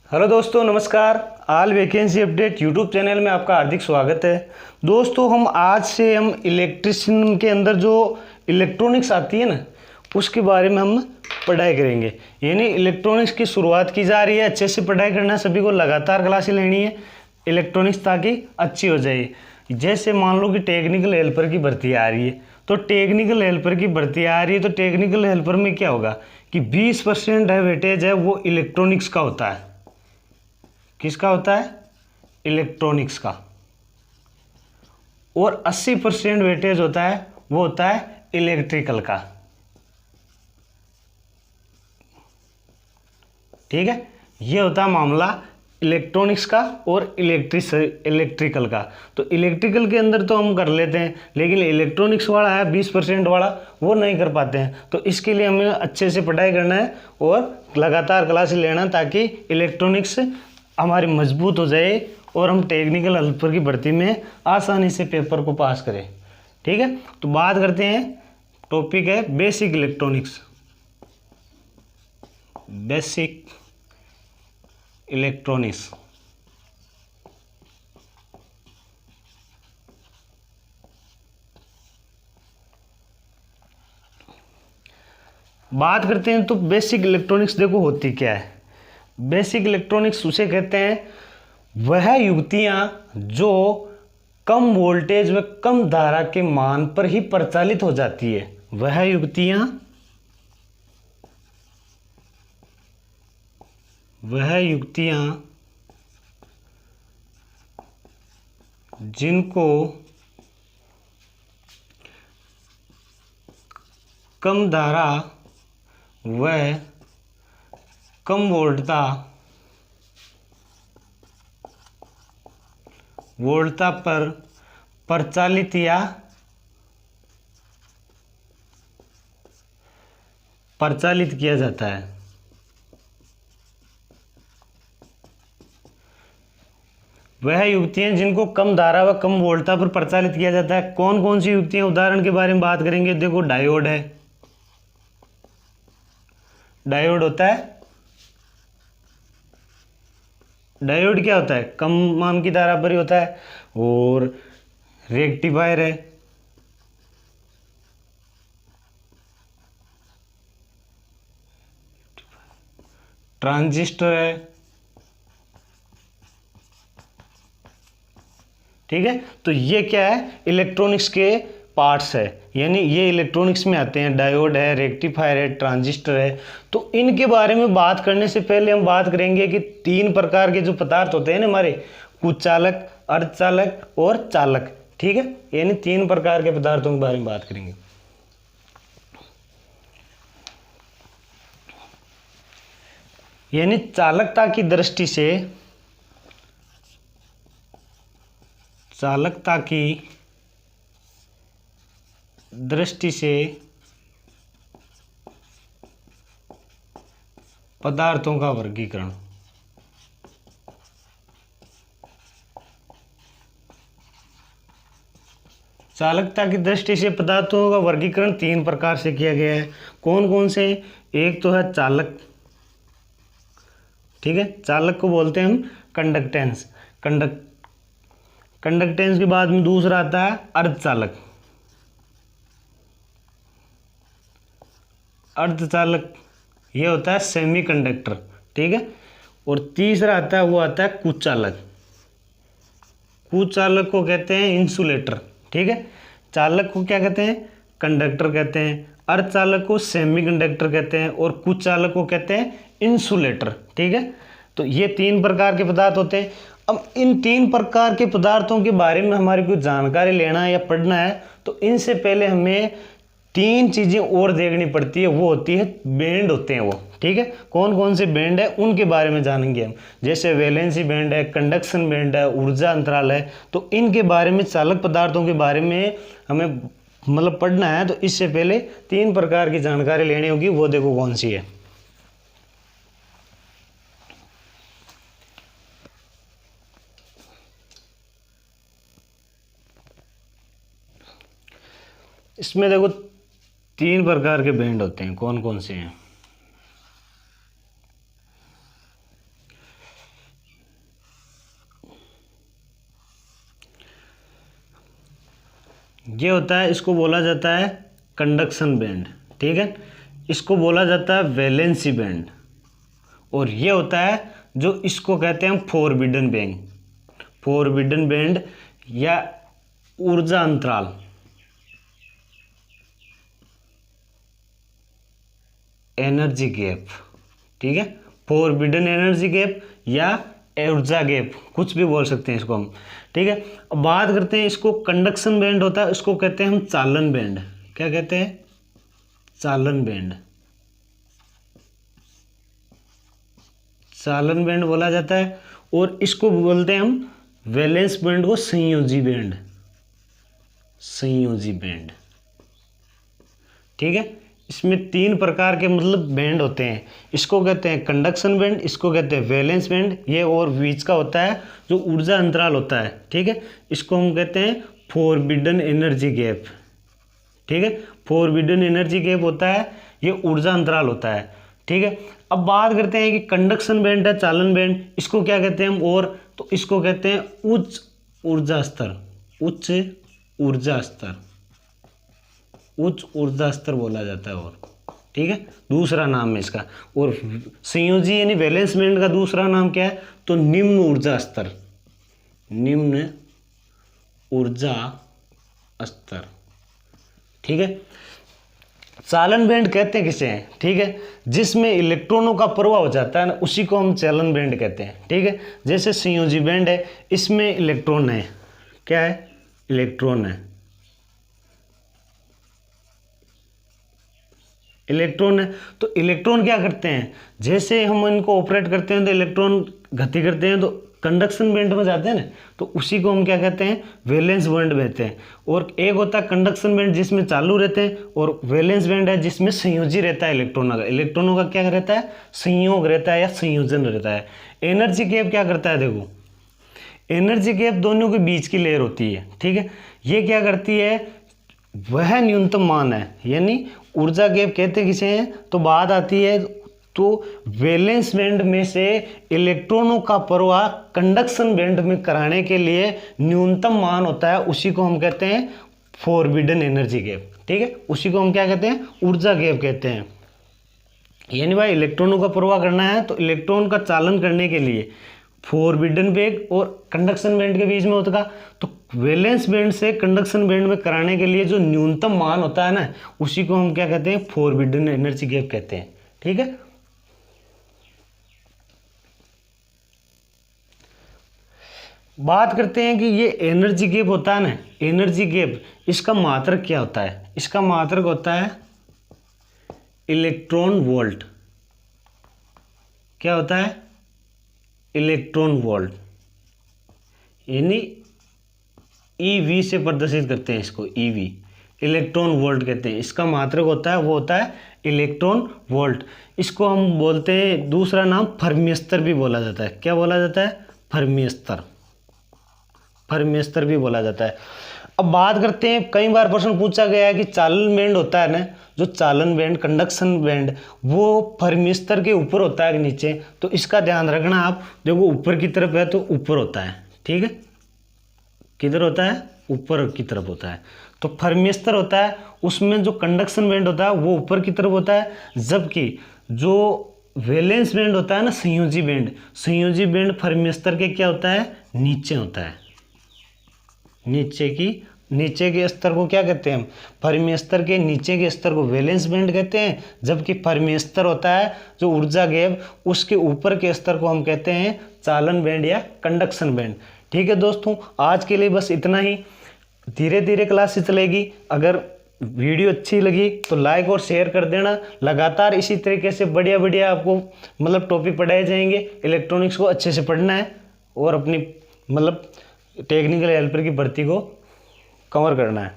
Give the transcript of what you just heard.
Hello दोस्तों, नमस्कार। All vacancy update YouTube channel में आपका हार्दिक स्वागत है। दोस्तों, आज से हम इलेक्ट्रिशियन के अंदर जो इलेक्ट्रॉनिक्स आती है ना, उसके बारे में हम पढ़ाई करेंगे। यानी इलेक्ट्रॉनिक्स की शुरुआत की जा रही है। अच्छे से पढ़ाई करना, सभी को लगातार क्लासें लेनी है इलेक्ट्रॉनिक्स, ताकि अच्छी हो जाए। जैसे मान लो कि टेक्निकल हेल्पर की भर्ती आ रही है, तो टेक्निकल हेल्पर की भर्ती आ रही है तो टेक्निकल हेल्पर में क्या होगा कि 20% है वेटेज है वो इलेक्ट्रॉनिक्स का होता है। किसका होता है? इलेक्ट्रॉनिक्स का। और 80% वेटेज होता है वो होता है इलेक्ट्रिकल का। ठीक है, ये होता है मामला इलेक्ट्रॉनिक्स का और इलेक्ट्रिकल का। तो इलेक्ट्रिकल के अंदर तो हम कर लेते हैं, लेकिन इलेक्ट्रॉनिक्स वाला है 20% वाला, वो नहीं कर पाते हैं। तो इसके लिए हमें अच्छे से पढ़ाई करना है और लगातार क्लास लेना, ताकि इलेक्ट्रॉनिक्स हमारी मजबूत हो जाए और हम टेक्निकल हेल्पर की भर्ती में आसानी से पेपर को पास करें। ठीक है, तो बात करते हैं। टॉपिक है बेसिक इलेक्ट्रॉनिक्स। Basic electronics. बात करते हैं तो बेसिक इलेक्ट्रॉनिक्स देखो होती क्या है। बेसिक इलेक्ट्रॉनिक्स उसे कहते हैं वह युक्तियां जो कम वोल्टेज व कम धारा के मान पर ही प्रचालित हो जाती है। वह युक्तियां जिनको कम धारा व कम वोल्टता पर प्रचालित किया जाता है। वह युक्तियां जिनको कम धारा व कम वोल्टता पर प्रचालित किया जाता है। कौन कौन सी युक्तियां? उदाहरण के बारे में बात करेंगे। देखो, डायोड है। डायोड होता है, डायोड क्या होता है? कम मान की धारा पर ही होता है। और रेक्टिफायर है। ट्रांजिस्टर है। ठीक है, तो ये क्या है? इलेक्ट्रॉनिक्स के पार्ट्स है, यानी ये इलेक्ट्रॉनिक्स में आते हैं। डायोड है, रेक्टिफायर है, ट्रांजिस्टर है। तो इनके बारे में बात करने से पहले हम बात करेंगे कि 3 प्रकार के जो पदार्थ होते हैं ना हमारे, कुचालक, अर्धचालक और चालक। ठीक है, यानी 3 प्रकार के पदार्थों के बारे में बात करेंगे। यानी चालकता की दृष्टि से पदार्थों का वर्गीकरण। चालकता की दृष्टि से पदार्थों का वर्गीकरण 3 प्रकार से किया गया है। कौन कौन से? एक तो है चालक। ठीक है, चालक को बोलते हैं हम कंडक्टेंस। कंडक्टेंस के बाद में दूसरा आता है अर्धचालक। अर्धचालक ये होता है सेमीकंडक्टर। ठीक है, और तीसरा आता है, वो आता है कुचालक। कुचालक को कहते हैं इंसुलेटर। ठीक है, चालक को क्या कहते हैं? कंडक्टर कहते हैं। अर्धचालक को सेमीकंडक्टर कहते हैं और कुचालक को कहते हैं इंसुलेटर। ठीक है, तो ये 3 प्रकार के पदार्थ होते हैं। अब इन 3 प्रकार के पदार्थों के बारे में हमारी कोई जानकारी लेना है या पढ़ना है, तो इनसे पहले हमें 3 चीजें और देखनी पड़ती है। वो होती है बैंड होते हैं वो। ठीक है, कौन कौन से बैंड है उनके बारे में जानेंगे हम। जैसे वैलेंसी बैंड है, कंडक्शन बैंड है, ऊर्जा अंतराल है। तो इनके बारे में, चालक पदार्थों के बारे में हमें पढ़ना है, तो इससे पहले 3 प्रकार की जानकारी लेनी होगी। वो देखो कौन सी है। इसमें देखो 3 प्रकार के बैंड होते हैं। कौन कौन से हैं? ये होता है, इसको बोला जाता है कंडक्शन बैंड, ठीक है। इसको बोला जाता है वैलेंसी बैंड। और ये होता है जो इसको कहते हैं हम फॉरबिडन बैंड, फॉरबिडन बैंड या ऊर्जा अंतराल। एनर्जी गैप, ठीक है, फॉरबिडन एनर्जी गैप या ऊर्जा गैप, कुछ भी बोल सकते हैं इसको हम, ठीक है। अब बात करते हैं, इसको कंडक्शन बैंड होता है, इसको कहते हैं हम चालन बैंड। क्या कहते हैं? चालन बैंड, चालन बैंड बोला जाता है। और इसको बोलते हैं हम वैलेंस बैंड को संयोजी बैंड, संयोजी बैंड, ठीक है। इसमें 3 प्रकार के मतलब बैंड होते हैं। इसको कहते हैं कंडक्शन बैंड, इसको कहते हैं वैलेंस बैंड, ये और बीच का होता है जो ऊर्जा अंतराल होता है, ठीक है। इसको हम कहते हैं फॉरबिडन एनर्जी गैप, ठीक है। फॉरबिडन एनर्जी गैप होता है, ये ऊर्जा अंतराल होता है, ठीक है। अब बात करते हैं कि कंडक्शन बैंड है, चालन बैंड, इसको क्या कहते हैं हम? और तो इसको कहते हैं उच्च ऊर्जा स्तर, उच्च ऊर्जा स्तर, उच्च ऊर्जा स्तर बोला जाता है, और ठीक है, दूसरा नाम है इसका। और संयोजी यानी वैलेंस बैंड का दूसरा नाम क्या है? तो निम्न ऊर्जा स्तर, निम्न ऊर्जा स्तर, ठीक है। चालन बैंड कहते हैं किसे हैं? ठीक है, जिसमें इलेक्ट्रॉनों का प्रवाह हो जाता है ना, उसी को हम चालन बैंड कहते हैं, ठीक है। जैसे संयोजी बैंड है, इसमें इलेक्ट्रॉन है, क्या है? इलेक्ट्रॉन है, इलेक्ट्रॉन है। तो इलेक्ट्रॉन क्या करते हैं? जैसे हम इनको ऑपरेट करते हैं तो इलेक्ट्रॉन गति करते हैं, तो कंडक्शन बैंड में जाते हैं ना, तो उसी को हम क्या कहते हैं? वैलेंस बैंड कहते हैं। और एक होता है कंडक्शन बैंड जिसमें चालू रहते हैं, और वैलेंस बैंड है जिसमें संयोजी रहता है इलेक्ट्रॉनों का। इलेक्ट्रॉनों का क्या रहता है? संयोग रहता है या संयोजन रहता है। एनर्जी गैप क्या करता है? देखो, एनर्जी गैप दोनों के बीच की लेयर होती है, ठीक है। ये क्या करती है? वह न्यूनतम मान है, यानी ऊर्जा गैप कहते किसे हैं? तो बात आती है तो वैलेंस बैंड में से इलेक्ट्रॉनों का प्रवाह कंडक्शन बैंड में कराने के लिए न्यूनतम मान होता है, उसी को हम कहते हैं फॉरबिडन एनर्जी गैप, ठीक है। उसी को हम क्या कहते हैं? ऊर्जा गैप कहते हैं। यानी भाई इलेक्ट्रॉनों का प्रवाह करना है, तो इलेक्ट्रॉन का चालन करने के लिए फॉरबिडन बैंड और कंडक्शन बैंड के बीच में होता, तो वैलेंस बैंड से कंडक्शन बैंड में कराने के लिए जो न्यूनतम मान होता है ना, उसी को हम क्या कहते हैं? फॉरबिडन एनर्जी गैप कहते हैं, ठीक है। बात करते हैं कि ये एनर्जी गैप होता है ना, एनर्जी गैप, इसका मात्रक क्या होता है? इसका मात्रक होता है इलेक्ट्रॉन वोल्ट। क्या होता है? इलेक्ट्रॉन वोल्ट, यानी ईवी से प्रदर्शित करते हैं इसको, ईवी, इलेक्ट्रॉन वोल्ट कहते हैं। इसका मात्रक होता है, वो होता है इलेक्ट्रॉन वोल्ट। इसको हम बोलते हैं, दूसरा नाम फर्मी स्तर भी बोला जाता है। क्या बोला जाता है? फर्मी स्तर, फर्मी स्तर भी बोला जाता है। अब बात करते हैं, कई बार प्रश्न पूछा गया है कि चालन बैंड होता है ना, जो चालन बैंड, कंडक्शन बैंड, वो फर्मी स्तर के ऊपर होता है कि नीचे? तो इसका ध्यान रखना आप। देखो ऊपर की तरफ है तो ऊपर होता है, ठीक है। किधर होता है? ऊपर की तरफ होता है। तो फर्मी स्तर होता है, उसमें जो कंडक्शन बैंड होता है वो ऊपर की तरफ होता है, जबकि जो वैलेंस बैंड होता है ना, संयोजी बैंड, संयोजी बैंड फर्मी स्तर के क्या होता है? नीचे होता है। नीचे के स्तर को क्या कहते हैं हम? फर्मी स्तर के नीचे के स्तर को वैलेंस बैंड कहते हैं, जबकि फर्मी स्तर होता है जो ऊर्जा गैप, उसके ऊपर के स्तर को हम कहते हैं चालन बैंड या कंडक्शन बैंड, ठीक है। दोस्तों आज के लिए बस इतना ही, धीरे धीरे क्लास चलेगी। अगर वीडियो अच्छी लगी तो लाइक और शेयर कर देना। लगातार इसी तरीके से बढ़िया बढ़िया आपको मतलब टॉपिक पढ़ाए जाएंगे। इलेक्ट्रॉनिक्स को अच्छे से पढ़ना है और अपनी मतलब टेक्निकल हेल्पर की भर्ती को कवर करना है।